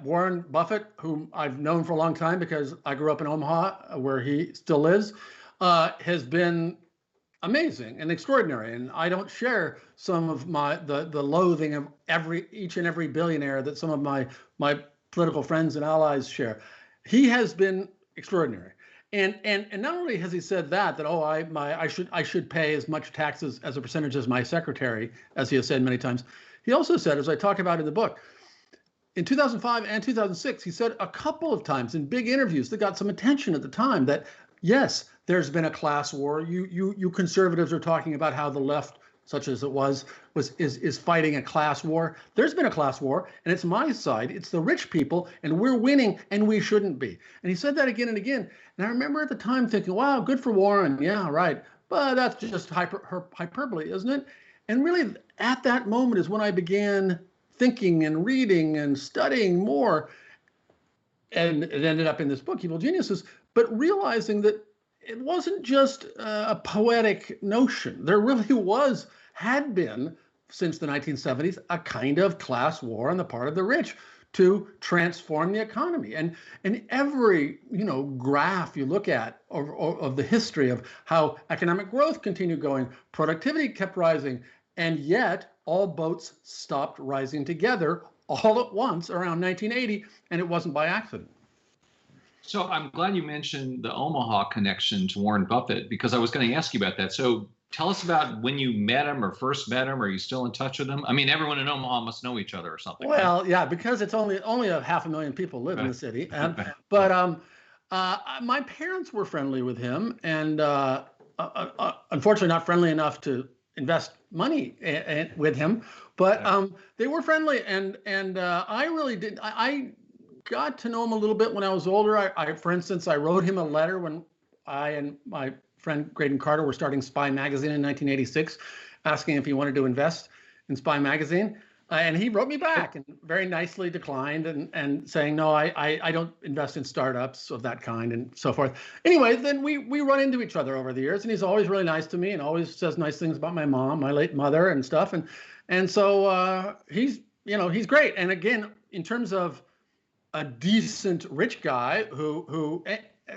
Warren Buffett, whom I've known for a long time because I grew up in Omaha, where he still lives, has been amazing and extraordinary. And I don't share some of the loathing of each and every billionaire that some of my political friends and allies share. He has been extraordinary. And not only has he said that I should pay as much taxes as a percentage as my secretary, as he has said many times. He also said, as I talk about in the book, in 2005 and 2006, he said a couple of times in big interviews that got some attention at the time that, yes, there's been a class war. You conservatives are talking about how the left, such as it is fighting a class war. There's been a class war, and it's my side. It's the rich people, and we're winning, and we shouldn't be. And he said that again and again. And I remember at the time thinking, wow, good for Warren. Yeah, right. But that's just hyperbole, isn't it? And really, at that moment is when I began thinking and reading and studying more. And it ended up in this book, Evil Geniuses, but realizing that it wasn't just a poetic notion. There really had been, since the 1970s, a kind of class war on the part of the rich to transform the economy. And every graph you look at of the history of how economic growth continued going, productivity kept rising, and yet all boats stopped rising together all at once around 1980, and it wasn't by accident. So I'm glad you mentioned the Omaha connection to Warren Buffett, because I was going to ask you about that. So tell us about when you met him or first met him. Are you still in touch with him? I mean, everyone in Omaha must know each other or something. Well, yeah, because it's only 500,000 people live in the city. But my parents were friendly with him, and unfortunately not friendly enough to invest money with him. But they were friendly, and I really did. I got to know him a little bit when I was older. For instance, I wrote him a letter when I and my friend Graydon Carter were starting Spy Magazine in 1986, asking if he wanted to invest in Spy Magazine. And he wrote me back and very nicely declined and saying, no, I don't invest in startups of that kind and so forth. Anyway, then we run into each other over the years, and he's always really nice to me and always says nice things about my mom, my late mother and stuff. And so he's great. And again, in terms of a decent rich guy who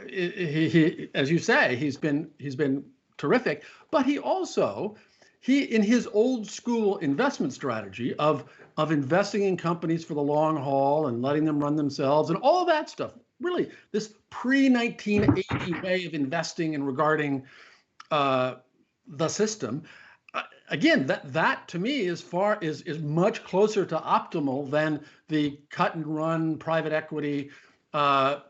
he as you say, he's been terrific, but he also in his old school investment strategy of investing in companies for the long haul and letting them run themselves and all that stuff, really this pre-1980 way of investing and regarding the system. Again, that to me is much closer to optimal than the cut and run private equity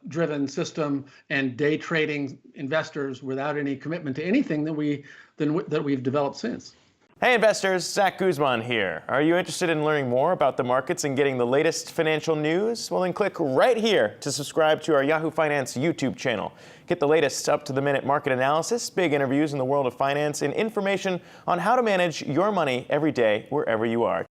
driven system and day trading investors without any commitment to anything that we've developed since. Hey investors, Zach Guzman here. Are you interested in learning more about the markets and getting the latest financial news? Well, then click right here to subscribe to our Yahoo Finance YouTube channel. Get the latest up-to-the-minute market analysis, big interviews in the world of finance, and information on how to manage your money every day wherever you are.